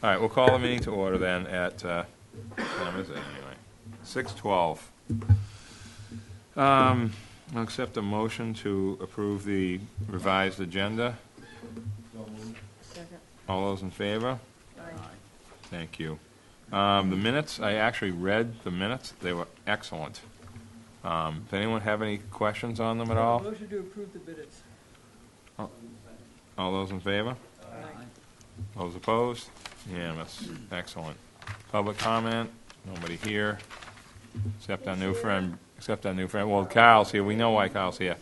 All right, we'll call the meeting to order then at, what time is it anyway? 6:12. I'll accept a motion to approve the revised agenda. Second. All those in favor? Aye. Thank you. The minutes, I actually read the minutes. They were excellent. Does anyone have any questions on them at all? Motion to approve the minutes. All those in favor? Aye. Those opposed? Unanimous. Excellent. Public comment? Nobody here, except our new friend. Well, Kyle's here. We know why Kyle's here.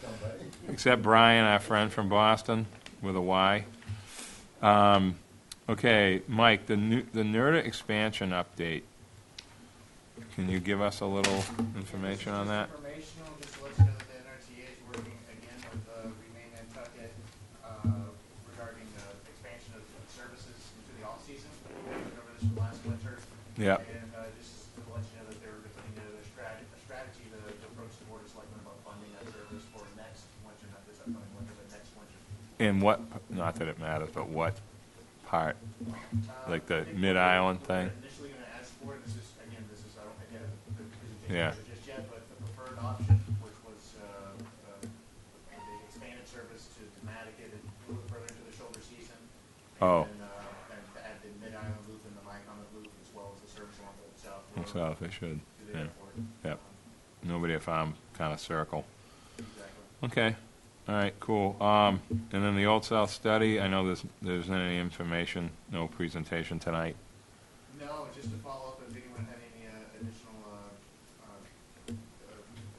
Except Brian, our friend from Boston, with a Y. Okay, Mike, the NERDA expansion update. Can you give us a little information on that? Informational, just to let you know that the NRTA is working again with Remain Nantucket regarding expansion of services into the off-season. We went over this from last winter. Yeah. And just to let you know that they're putting together a strategy to approach the Board of Selectmen about funding that service for next winter, not this upcoming winter, but next winter. In what, not that it matters, but what part? Like the Mid-Island thing? Initially going to ask for it. This is, I don't think I have the presentation Yeah. just yet, but the preferred option, which was the expanded service to Nantucket and a little further into the shoulder season. Oh. And to add the Mid-Island loop and the Mycomet loop, as well as the service along the south. So if they should. Do the Yeah. airport. Yep. Nobody at farm kind of circle. Exactly. Okay. All right, cool. And then the Old South study, I know there's not any information, no presentation tonight. No, just to follow up, if anyone had any additional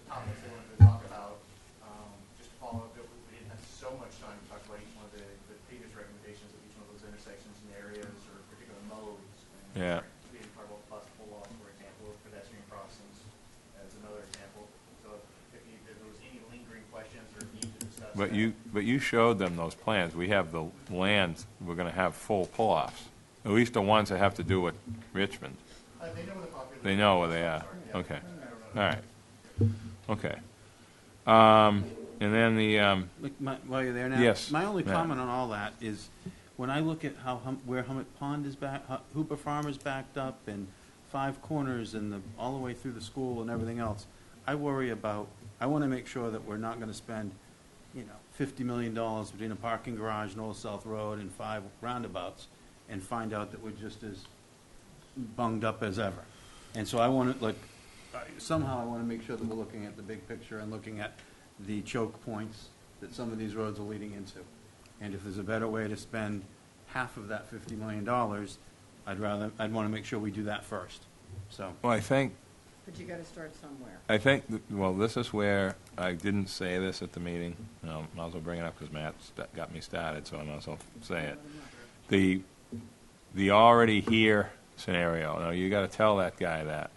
topics they wanted to talk about, just to follow up, we didn't have so much time to talk about each one of the previous recommendations of each one of those intersections and areas or particular modes. Yeah. We didn't talk about bus pull-offs, for example, or pedestrian crossings as another example. So if there was any lingering questions or need to discuss But that. you showed them those plans. We have the land, we're going to have full pull-offs, at least the ones that have to do with Richmond. They know where the popular. They know where they are. Yeah. Okay. All right. Okay. And then the, While you're there now, Yes, my only Matt. comment on all that is when I look at where Hummet Pond is back, Hooper Farm is backed up, and Five Corners, and all the way through the school and everything else, I worry about. I want to make sure that we're not going to spend, $50 million between a parking garage and Old South Road and 5 roundabouts, and find out that we're just as bunged up as ever. And so I want to somehow I want to make sure that we're looking at the big picture and looking at the choke points that some of these roads are leading into. And if there's a better way to spend half of that $50 million, I'd want to make sure we do that first. So. well, I think, But you gotta start somewhere. well, this is where I didn't say this at the meeting. No, might as well bring it up because Matt got me started, so I might as well say it. The already here scenario. Now, you got to tell that guy that,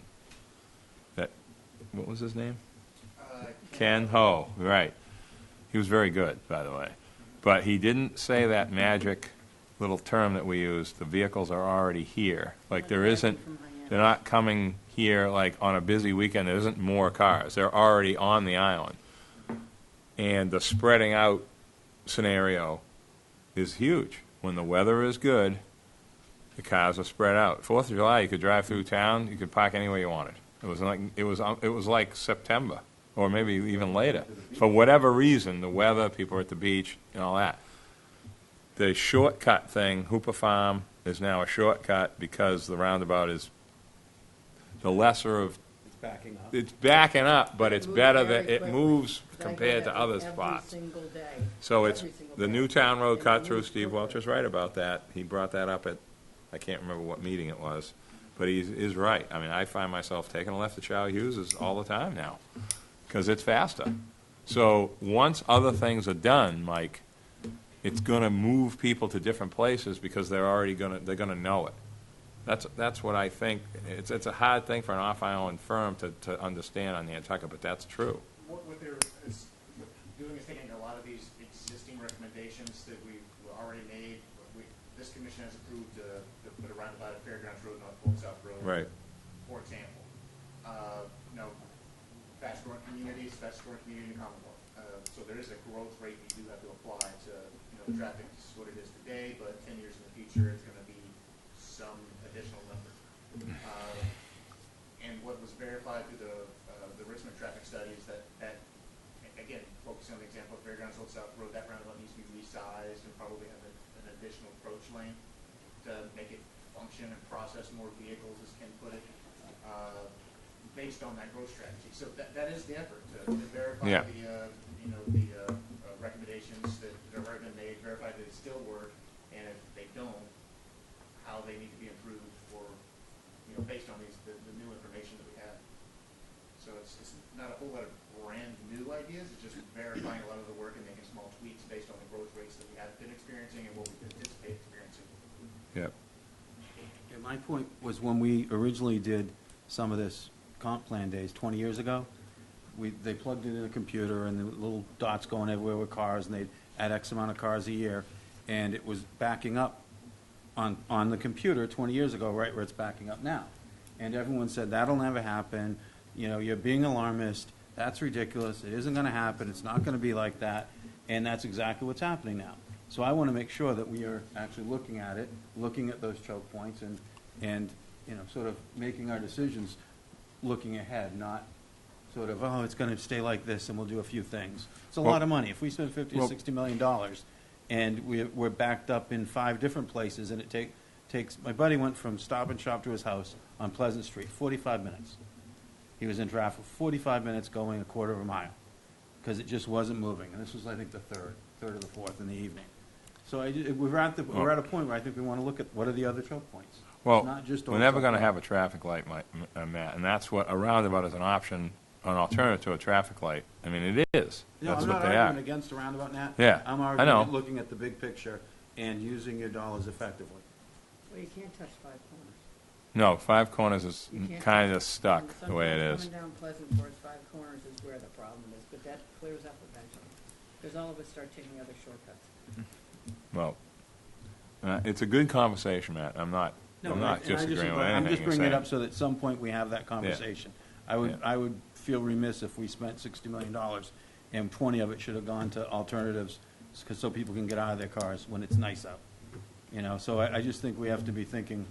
what was his name? Ken Ho, right. He was very good, by the way. But he didn't say that magic little term that we use, the vehicles are already here. Like there isn't, they're not coming here like on a busy weekend, there isn't more cars. They're already on the island. And the spreading out scenario is huge. When the weather is good, the cars are spread out. 4th of July, you could drive through town, you could park anywhere you wanted. It was like September, or maybe even later. For whatever reason, the weather, people are at the beach, and all that. The shortcut thing, Hooper Farm, is now a shortcut because the roundabout is the lesser of. It's backing up. It's backing up, but it's better Very that it quickly. moves I compared get to it other every spots. single day. So it's Every single the day. new town road And cut it through. moves Steve quickly. Welcher's right about that. He brought that up at, I can't remember what meeting it was, but he is right. I mean, I find myself taking a left at Charlie Hughes's all the time now because it's faster. So once other things are done, Mike, it's going to move people to different places because they're going to know it. That's what I think. It's a hard thing for an off-island firm to understand on Nantucket, but that's true. What they're doing is taking a lot of these existing recommendations that we've already made. This commission has approved to put a roundabout at Fairgrounds Road, North Old South Road. Right. For example, fast-growing communities, fast-growing community in Commonwealth. So there is a growth rate we do have to apply to, the traffic is what it is today, but 10 years in the future, it's going to be some verified through the Richmond traffic studies that, again, focusing on the example of Fairgrounds Old South Road, that roundabout needs to be resized and probably have an additional approach lane to make it function and process more vehicles, as Ken put it, based on that growth strategy. So that is the effort to verify Yeah. the recommendations that have already been made, verify that they still work, and if they don't, how they need to be improved for, based on the new information that we have. So it's not a whole lot of brand new ideas, it's just verifying a lot of the work and making small tweaks based on the growth rates that we have been experiencing and what we anticipate experiencing. Yep. Yeah, my point was when we originally did some of this comp plan days 20 years ago, they plugged it in a computer and the little dots going everywhere with cars, and they'd add X amount of cars a year, and it was backing up on the computer 20 years ago, right where it's backing up now. And everyone said, that'll never happen, you're being alarmist, that's ridiculous, it isn't going to happen, it's not going to be like that, and that's exactly what's happening now. So I want to make sure that we are actually looking at it, looking at those choke points, and sort of making our decisions looking ahead, not sort of, it's going to stay like this and we'll do a few things. It's a lot of money. If we spend $50 or $60 million and we're backed up in 5 different places, and it takes, my buddy went from Stop and Shop to his house on Pleasant Street, 45 minutes. He was in traffic 45 minutes going a quarter of a mile because it just wasn't moving. And this was, I think, the third or the fourth in the evening. So we're at a point where I think we want to look at what are the other choke points. Well, Not just we're never going to have a traffic light, Matt, and that's what a roundabout is, an alternative to a traffic light. I mean, it is. No, That's I'm what not they arguing are. against a roundabout, Nat. Yeah, I'm I arguing know. at looking at the big picture and using your dollars effectively. Well, you can't touch 5 corners. No, 5 corners is You can't kind of touch- stuck and the way it sometimes is. Coming down Pleasant towards 5 corners is where the problem is, but that clears up eventually. Because all of us start taking other shortcuts. Well, it's a good conversation, Matt. I'm not disagreeing with anything I'm just you're bringing it saying. up so that at some point we have that conversation. I would feel remiss if we spent $60 million and 20 of it should have gone to alternatives so people can get out of their cars when it's nice out. So I just think we have to be thinking,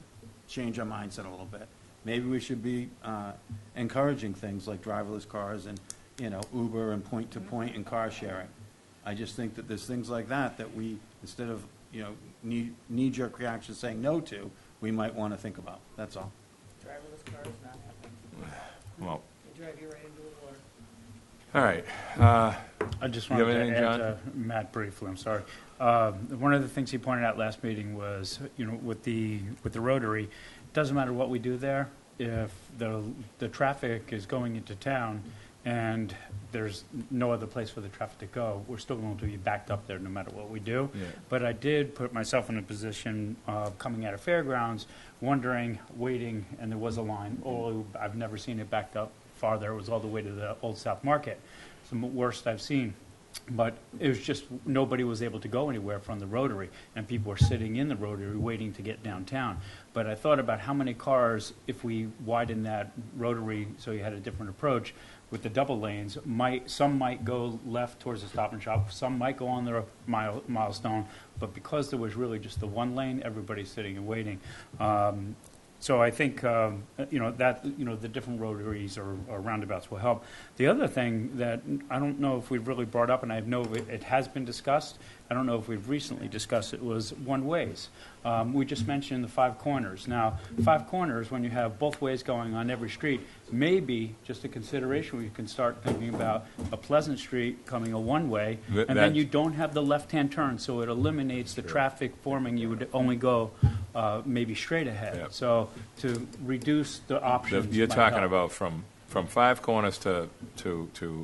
change our mindset a little bit. Maybe we should be encouraging things like driverless cars and, Uber and point-to-point and car sharing. I just think that there's things like that we, instead of, knee-jerk reaction saying no to, we might want to think about. That's all. Driverless cars, not happening. Well, They drive you right into the water. all right. I just You have wanted to anything, add John? to Matt briefly, I'm sorry. One of the things he pointed out last meeting was, with the Rotary, it doesn't matter what we do there, if the traffic is going into town and there's no other place for the traffic to go, we're still going to be backed up there no matter what we do. Yeah. But I did put myself in a position of coming out of fairgrounds, wondering, waiting, and there was a line. Oh, I've never seen it backed up farther. It was all the way to the Old South Market. It's the worst I've seen. But it was just nobody was able to go anywhere from the Rotary, and people were sitting in the Rotary waiting to get downtown. But I thought about how many cars, if we widen that Rotary so you had a different approach with the double lanes, some might go left towards the Stop and Shop, some might go on the milestone, but because there was really just the one lane, everybody's sitting and waiting. So I think the different rotaries or roundabouts will help. The other thing that I don't know if we've really brought up, and I know it has been discussed, I don't know if we've recently discussed it, was one-ways. We just mentioned the 5 corners. Now, 5 corners, when you have both ways going on every street, maybe just a consideration where you can start thinking about a Pleasant Street coming a one-way, and then you don't have the left-hand turn, so it eliminates the traffic forming. You would only go maybe straight ahead. Yep. So to reduce the options. You're might talking help. about from 5 corners to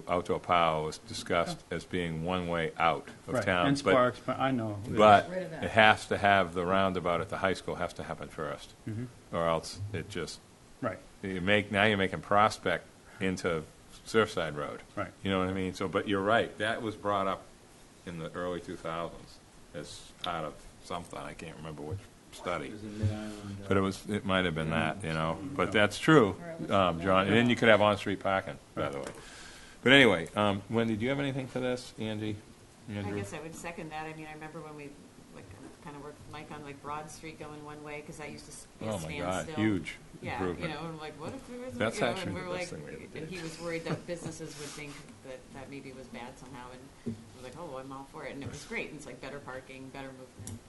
Outdoor Power was discussed as being one way out of Right. town. And Sparks, but I know. But Rid of that. it has to have the roundabout at the high school has to happen first, Mhm. or else it just Right, you're making Prospect into Surfside Road. right. You know what I mean? So, but you're right. That was brought up in the early 2000s as part of something. I can't remember which study. Is it Mid-Island, But it might have been that, But that's true, John. And then you could have on-street parking, by the way. But anyway, Wendy, do you have anything to this, Angie? I Andrew? guess I would second that. I mean, I remember when we, like, kind of worked with Mike on like Broad Street going one way, because that used to be a Oh, my God, standstill. huge Yeah, improvement. and I'm like, what if there isn't, That's you know, actually and we the were best like, thing we ever and did. he was worried that businesses would think that maybe was bad somehow, and I was like, oh, I'm all for it, and it was great, and it's like better parking, better movement,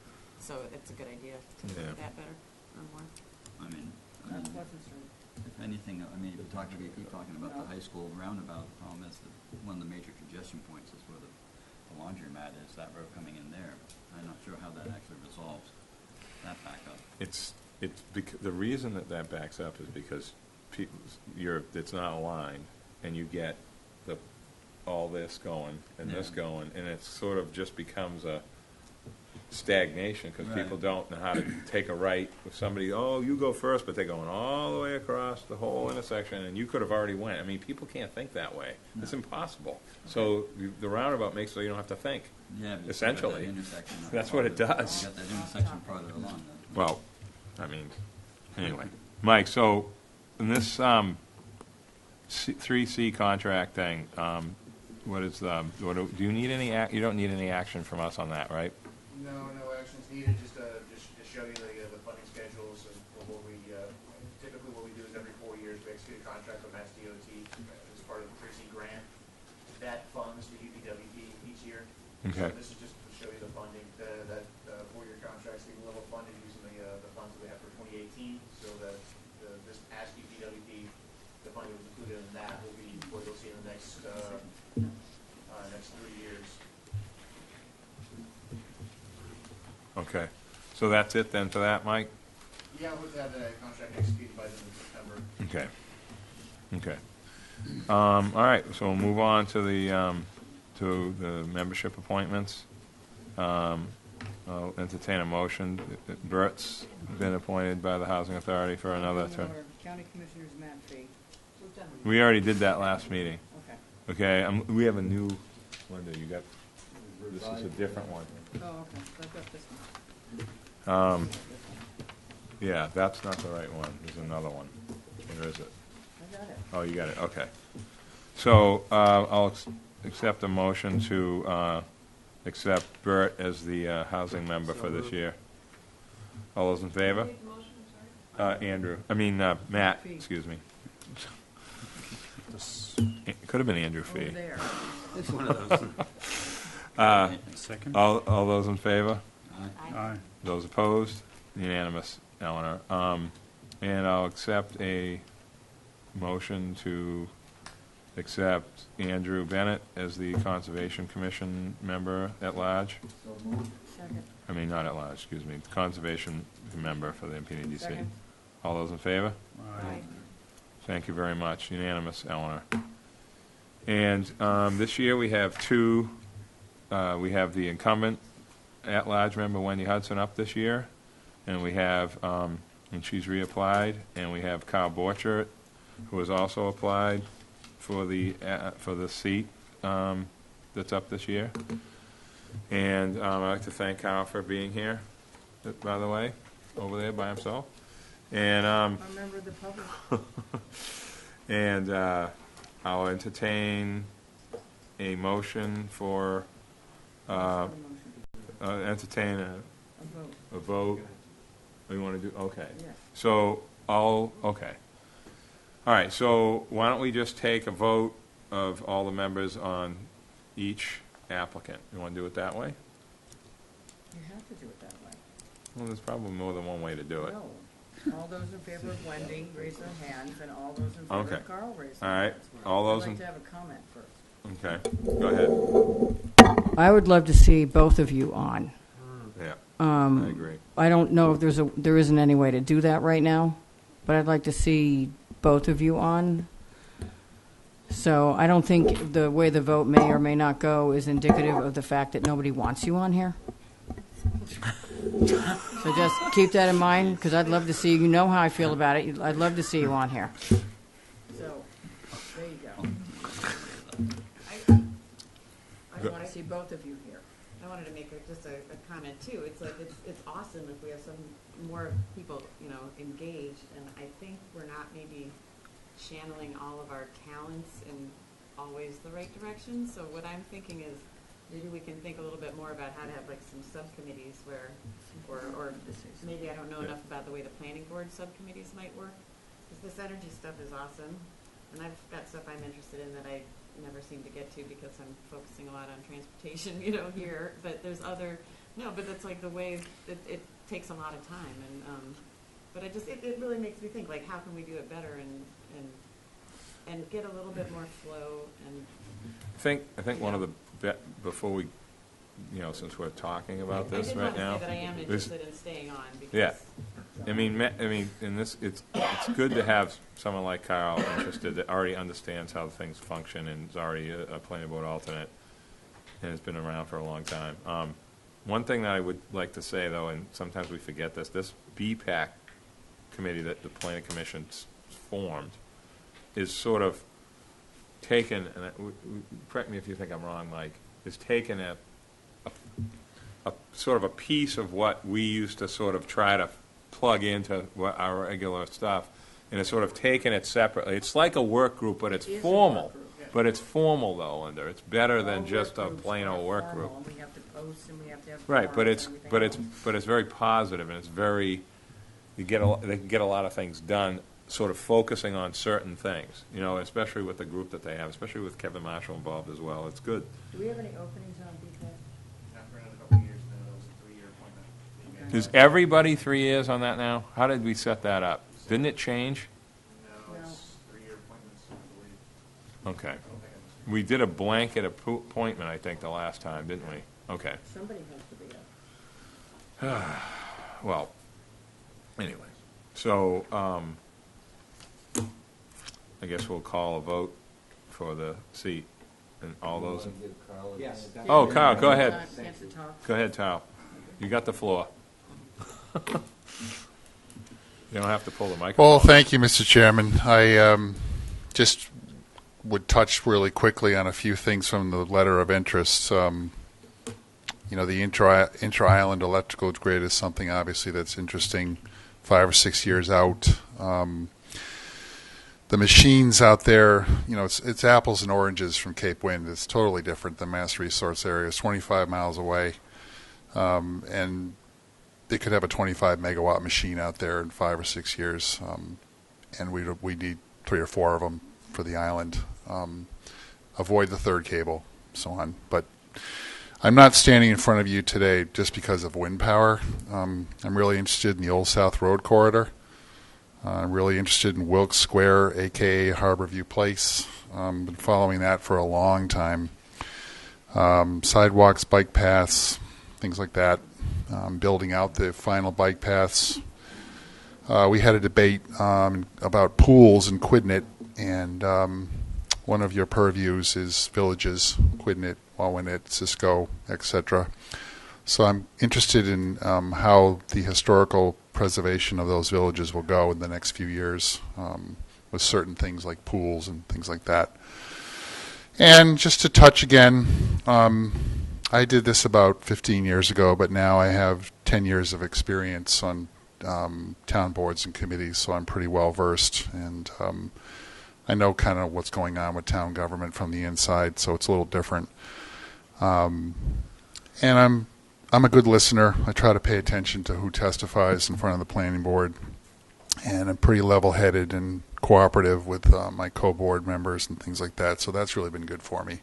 so it's a good idea to Yeah. make that better or more. I mean, On Pleasant Street. if anything, I mean, we keep talking about the high school roundabout. The problem is that one of the major congestion points is where the laundromat is, that road coming in there. I'm not sure how that actually resolves that backup. The reason that backs up is because it's not aligned, and you get all this going and this Yeah. going, and it sort of just becomes a stagnation, because Right. people don't know how to take a right. If somebody, oh, you go first, but they're going all the way across the whole intersection, and you could have already went. I mean, people can't think that way. It's No. impossible. So the roundabout makes so you don't have to think. Yeah, but you Essentially. got that intersection That's what it does. You got that intersection farther along then. Well, I mean, anyway. Mike, so in this 3C contract thing, do you need any, you don't need any action from us on that, right? No action's needed, just show you the funding schedules and what we, typically what we do is every 4 years, we execute a contract with Mass DOT as part of the 3C grant. That funds the UPWP each year. Okay. So this is just to show you the funding, that 4-year contract's being level funded using the funds that we have for 2018, so that this past UPWP, the funding was included in that, will be what you'll see in the next 3 years. Okay. So that's it then for that, Mike? Yeah, we'll have the contract executed by the end of September. Okay. All right, so we'll move on to the membership appointments. I'll entertain a motion. Bert's been appointed by the Housing Authority for another term. County Commissioners Matt Fee. We've done We already did that last meeting. Okay. Okay, we have a new, Linda, you got, this is a different one. Oh, okay, so I've got this one. Yeah, that's not the right one. There's another one. Where is it? I got it. Oh, you got it, okay. So, I'll accept a motion to, accept Bert as the, housing member for this year. All those in favor? Matt, excuse me. It could have been Andrew Over Fee. there. It's one of those. Second? All those in favor? Aye. Those opposed? Unanimous, Eleanor. And I'll accept a motion to accept Andrew Bennett as the Conservation Commission member at large. Second. I mean, not at large, excuse me, Conservation member for the PDDC. Second. All those in favor? Aye. Thank you very much. Unanimous, Eleanor. And this year we have two. We have the incumbent at-large member Wendy Hudson up this year, and we have, and she's reapplied, and we have Kyle Borchert, who has also applied for the seat that's up this year. And I'd like to thank Kyle for being here, by the way, over there by himself. And A member of the public. and I'll entertain a motion for entertain A vote. a vote. We want to do, okay. Yes. So, okay. All right, so why don't we just take a vote of all the members on each applicant? You want to do it that way? You have to do it that way. Well, there's probably more than one way to do it. No. All those in favor of Wendy, raise their hands, and all those in favor Okay. of Carl, raise All their right, hands. all those I'd in, like to have a comment first. okay, go ahead. I would love to see both of you on. Yeah, I agree. I don't know if there isn't any way to do that right now, but I'd like to see both of you on. So I don't think the way the vote may or may not go is indicative of the fact that nobody wants you on here. So just keep that in mind, because I'd love to see, you know how I feel about it, I'd love to see you on here. So, there you go. I want to see both of you here. I wanted to make just a comment too. It's like it's awesome if we have some more people, engaged, and I think we're not maybe channeling all of our talents in always the right direction. So what I'm thinking is maybe we can think a little bit more about how to have like some subcommittees where, or maybe I don't know enough about the way the planning board subcommittees might work. Because this energy stuff is awesome, and I've got stuff I'm interested in that I never seem to get to because I'm focusing a lot on transportation, here. But there's other, but that's like the way it takes a lot of time, and but it really makes me think, like, how can we do it better and get a little bit more flow and. I think one of the, before we, since we're talking about this right now. I did want to say that I am interested in staying on because. Yeah. I mean, in this, it's good to have someone like Kyle interested that already understands how things function and is already a planning board alternate and has been around for a long time. One thing that I would like to say, though, and sometimes we forget this BPAC committee that the planning commission formed is sort of taken, and correct me if you think I'm wrong, Mike, is taken a sort of a piece of what we used to sort of try to plug into our regular stuff, and it's sort of taken it separately. It's like a work group, but it's formal. But it's formal, though, Linda. It's better than just a plain old work group. We have to post and we have to have. Right, but forums and everything else. it's very positive, and it's very, they can get a lot of things done, sort of focusing on certain things, especially with the group that they have, especially with Kevin Marshall involved as well. It's good. Do we have any openings on BPAC? Not for another couple of years, then it was a 3-year appointment. Is everybody 3 years on that now? How did we set that up? Didn't it change? No, it's 3-year appointments, I believe. Okay. I don't think I We did a blanket appointment, I think, the last time, didn't we? Okay. Somebody has to be up. Well, anyway, so I guess we'll call a vote for the seat, and all those. Yes. Oh, Kyle, go ahead. Chance to talk. Go ahead, Kyle. You got the floor. You don't have to pull the microphone. Well, thank you, Mr. Chairman. I just would touch really quickly on a few things from the letter of interest. The intra-island electrical grid is something obviously that's interesting 5 or 6 years out. The machines out there, it's apples and oranges from Cape Wind. It's totally different than Mass Resource Area. It's 25 miles away, and they could have a 25 megawatt machine out there in 5 or 6 years, and we need 3 or 4 of them for the island. Avoid the third cable, so on. But I'm not standing in front of you today just because of wind power. I'm really interested in the Old South Road corridor. I'm really interested in Wilkes Square, a.k.a. Harborview Place. Been following that for a long time. Sidewalks, bike paths, things like that. Building out the final bike paths. We had a debate about pools in Quidnet, and one of your purviews is villages, Quidnet, Wawanet, Cisco, etc. So I'm interested in how the historical preservation of those villages will go in the next few years with certain things like pools and things like that. And just to touch again, I did this about 15 years ago, but now I have 10 years of experience on town boards and committees, so I'm pretty well versed, and I know kind of what's going on with town government from the inside, so it's a little different. And I'm a good listener. I try to pay attention to who testifies in front of the planning board, and I'm pretty level-headed and cooperative with my co-board members and things like that, so that's really been good for me.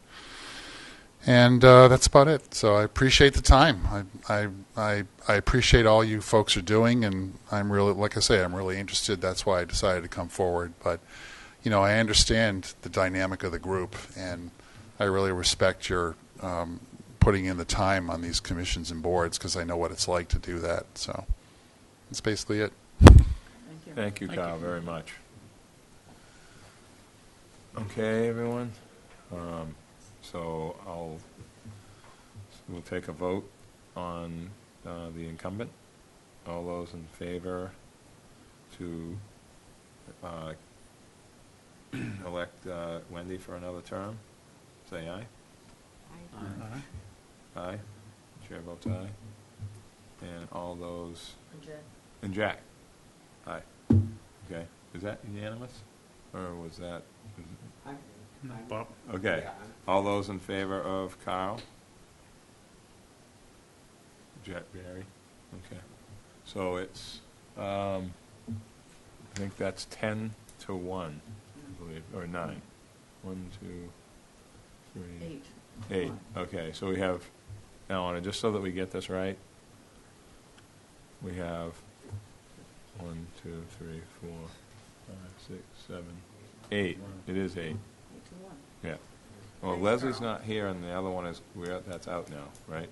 And that's about it. So I appreciate the time. I appreciate all you folks are doing, and I'm really, like I say, I'm really interested. That's why I decided to come forward. But, I understand the dynamic of the group, and I really respect your putting in the time on these commissions and boards, because I know what it's like to do that. So that's basically it. Thank you, Kyle, very much. Okay, everyone. So we'll take a vote on the incumbent. All those in favor to elect Wendy for another term, say aye. Aye. Chair votes aye. And all those. And Jack. Aye. Okay. Is that unanimous? Or was that? Bob? Okay. All those in favor of Kyle Jet Barry, okay. So it's, I think that's 10 to 1, I believe, or 9. 1, 2, 3. 8. 8, okay, so we have, Eleanor, just so that we get this right, we have 1, 2, 3, 4, 5, 6, 7, 8. It is 8, 8 to 1. yeah. Well, Leslie's not here, and the other one is, that's out now, right?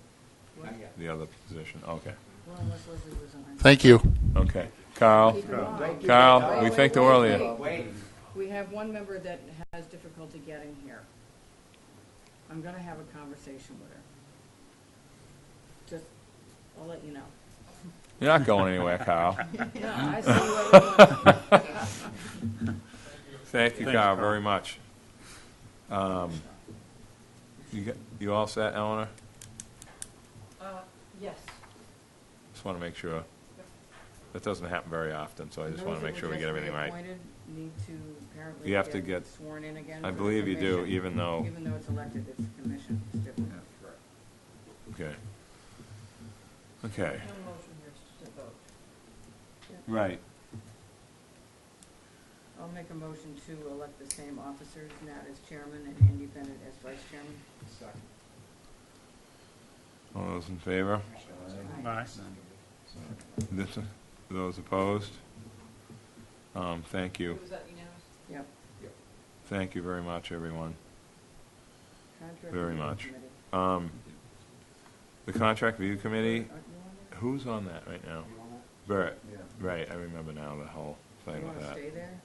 What? The other position, okay. Well, unless Leslie was on. Thank you. Okay. Carl, Keep it on. Carl, we Wait, think the wait, world of wait. you. We have one member that has difficulty getting here. I'm gonna have a conversation with her. Just, I'll let you know. You're not going anywhere, Carl. No, I see what you want. Thank you, Thanks, Carl, Carl. very much. You all set, Eleanor? Yes. Just want to make sure. That doesn't happen very often, so I just want to Those make that sure were we get just everything right. reappointed need to apparently You have to get- sworn in again. I for the believe you do, commission. even though, Even though it's elected, it's a commission, it's different. okay. Okay, No motion here to vote. right. I'll make a motion to elect the same officers, Nat as chairman and Andy Bennett as vice chairman. All those in favor? Aye. Those opposed? Thank you. Was that unanimous? Yep. Thank you very much, everyone. Contract Very review much. committee. The Contract Review Committee, Aren't you on it? who's on that right now? Bert. Right, I remember now the whole thing You with wanna that. stay there?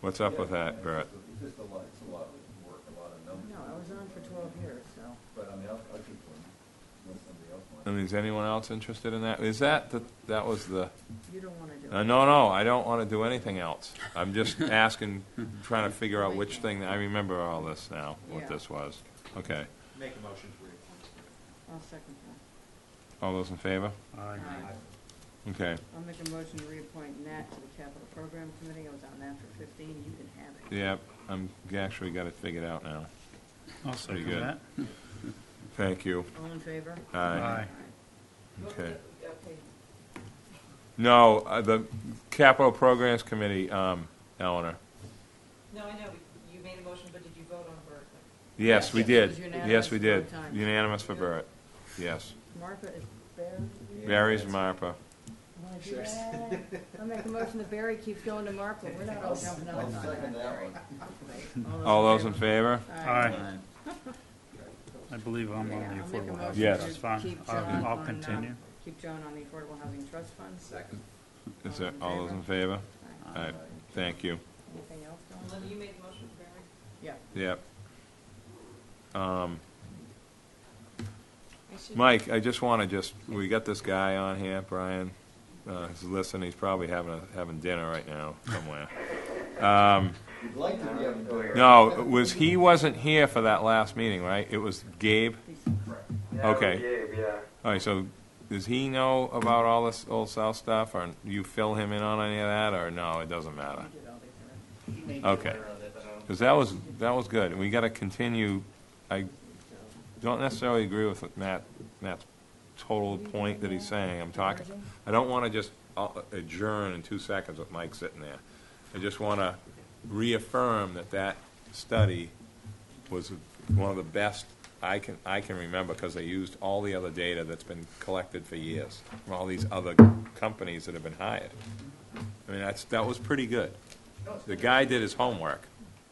What's up with that, Bert? It's just a lot of work, a lot of numbers. No, I was on for 12 years, so. But I mean, I'll keep one, unless somebody else wants. And is anyone else interested in that? Is that that was the, You don't want to do no, it. no, I don't want to do anything else. I'm just asking, trying to figure out which thing, I remember all this now, what Yeah. this was. Okay. Make a motion to reappoint. I'll second that. All those in favor? Aye. Okay. I'll make a motion to reappoint Nat to the capital program committee. I was on that for 15. You can have it. Yep, I'm actually got it figured out now. I'll Pretty second good. that. Thank you. All in favor? Aye. Aye. Okay. Okay. No, the Capital Programs Committee, Eleanor. No, I know, you made a motion, but did you vote on Bert? Yes, we Yes, it did. was unanimous Yes, we did. both times. Unanimous for Bert. Yes. Martha is Barry? Barry's Marpa. Wanna do that? I'll make a motion that Barry keeps going to Martha. We're not all jumping out. I'll second that one. All those in favor? Aye. I believe I'm Yeah, on the I'll make a affordable motion housing. Yes. That's to fine. keep John I'll on, continue. Keep John on the Affordable Housing Trust Fund. Second. Is there, all those in favor? Aye. All right, thank you. Anything else, Dawn? Linda, you made the motion for Barry? Yeah. Yep. I should- Mike, I just want to we got this guy on here, Brian. He's listening, he's probably having dinner right now somewhere. We'd like to be able to. No, he wasn't here for that last meeting, right? It was Gabe? Okay. Gabe, yeah. All right, so does he know about all this Old South stuff, or you fill him in on any of that, or no, it doesn't matter? You did all these already. He may be Okay. aware of it, but I don't. Because that was good, and we got to continue. I don't necessarily agree with Matt's total point that he's saying. I don't want to just adjourn in 2 seconds with Mike sitting there. I just want to reaffirm that study was one of the best I can remember, because they used all the other data that's been collected for years from all these other companies that have been hired. I mean, that was pretty good. The guy did his homework.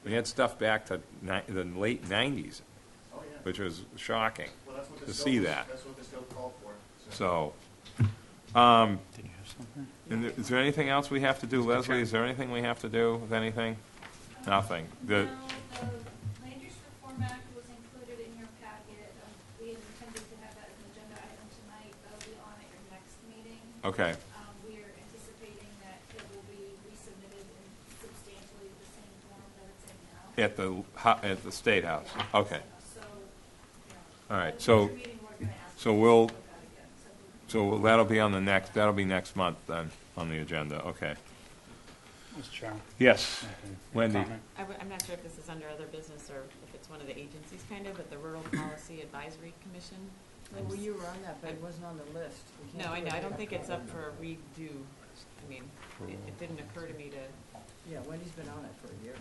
We had stuff back to the late 90s, Oh, yeah. which was shocking Well, that's what the to scope see is- that. That's what the scope called for. So, Did you have something? and is there anything else we have to do, Leslie? Is there anything we have to do with anything? Nothing. No, the Land Use Reform Act was included in your packet. We had intended to have that as an agenda item tonight. That'll be on at your next meeting. Okay, We are anticipating that it will be resubmitted in substantially the same form that it's in now. at the State House. Okay, So, all right. at the So, future meeting, we're going to ask so you to we'll- look at it again. So that'll be on that'll be next month then, on the agenda. Okay. Mr. Chairman. Yes, Okay. Wendy. Comment? I'm not sure if this is under other business or if it's one of the agencies kind of, but the Rural Policy Advisory Commission, Well, you were on that, but it wasn't on the list. We can't No, I do know, it I don't yet. think it's up for a redo. I mean, it didn't occur to me to, Yeah, Wendy's been on it for a year.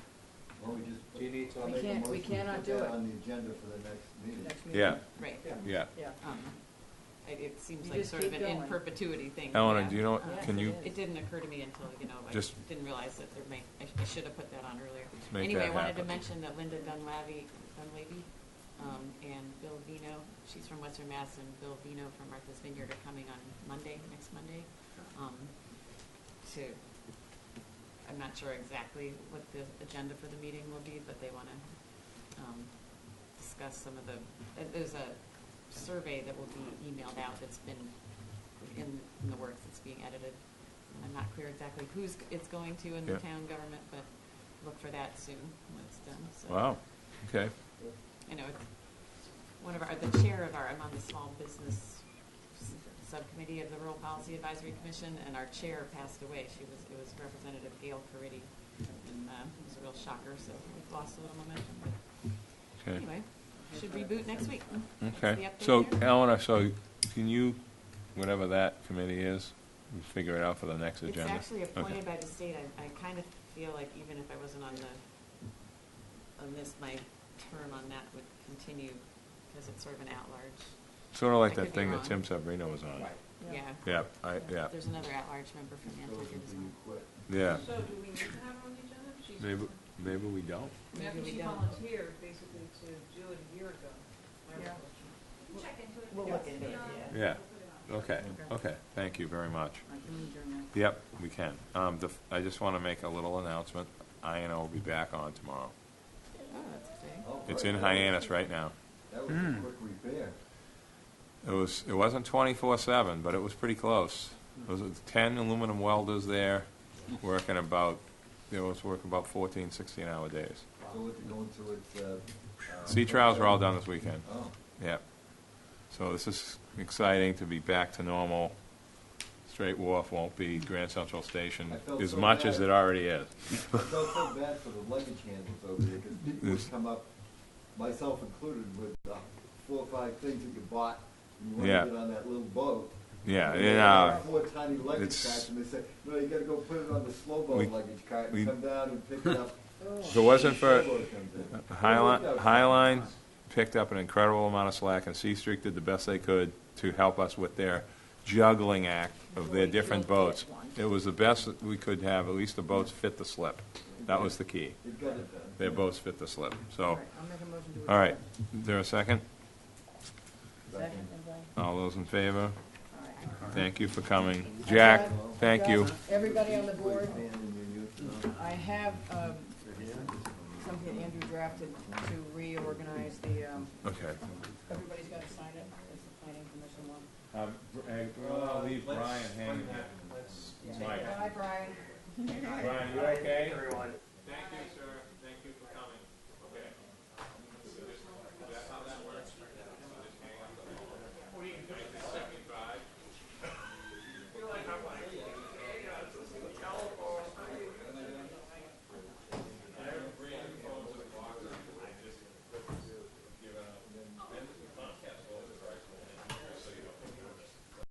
Well, we just, Do you need to? I'll We make a can't- we motion to cannot put do that it. on the agenda for the next meeting. Next meeting. Yeah, right. yeah. Yeah. It seems You like just sort of keep an in going. perpetuity thing. Eleanor, yeah. do you know, Yes, can it you is. It didn't occur to me until, I Just- didn't realize that I should have put that on earlier. make Anyway, I that wanted to happen? mention that Linda Dunlavey, and Bill Vino, she's from Western Mass, and Bill Vino from Martha's Vineyard are coming on next Monday, I'm not sure exactly what the agenda for the meeting will be, but they want to discuss some of there's a survey that will be emailed out that's been in the works, that's being edited. I'm not clear exactly who's it's going to in the Yeah. town government, but look for that soon when it's done. So Wow, okay. I know it's the chair of I'm on the small business subcommittee of the Rural Policy Advisory Commission, and our chair passed away. It was Representative Gail Caridi, and it was a real shocker. So we've lost a little momentum. But Okay. anyway, should reboot next week. That's the Okay, update so there. Eleanor, so can you, whatever that committee is, figure it out for the next It's agenda? actually appointed Okay. by the state. I kind of feel like even if I wasn't on this, my term on that would continue because it's sort of an at-large. Sort of like I that could be thing that wrong. Tim Sabrino was on. Right. Yeah. Yeah, There's another at-large member from Nantucket as well. Quit. yeah. So do we need to have her on the agenda? She's- Maybe we don't. Maybe we She don't. volunteered basically to do it a year ago. I Yeah. recall. Check into it. We'll look into it, yeah. Yeah, We'll put it on. okay, okay, thank you very much. I can adjourn that. Yep, we can. I just want to make a little announcement. INO will be back on tomorrow. Oh, that's exciting. Oh, It's great. in hiatus right now. That was a quick repair. It wasn't 24/7, but it was pretty close. There was 10 aluminum welders there, working about 14, 16-hour days. So what's it going to its, Sea trials were all done this weekend. Oh, Yeah. So this is exciting to be back to normal. Straight Wharf won't be Grand Central Station I felt as so much as bad. it already is. I felt so bad for the luggage handlers over there, because people would come up, myself included, with 4 or 5 things that you bought, and you want Yeah. to get on that little boat. Yeah, And they you had know, 4 tiny luggage it's- carts, and they said, no, you gotta go put it on the slow boat We- luggage cart we- and come down and pick it up. if it wasn't for Slow boat comes in. Highline picked up an incredible amount of slack, and C Street did the best they could to help us with their juggling act of their different boats. It was the best that we could have, at least the boats fit the slip. That was the key. It got it done. Their boats fit the slip, All so, right, I'll make a motion to adjourn. all right. Is there a second? Second, anybody? All those in favor? All right. Thank you for coming. Jack, thank you. Everybody on the board, And in your youth, I have something that Andrew drafted to reorganize the, Okay. everybody's got to sign it, it's the planning commission one. I'll leave Brian hanging here. Mike. Bye, Brian. Brian, you okay? Everyone.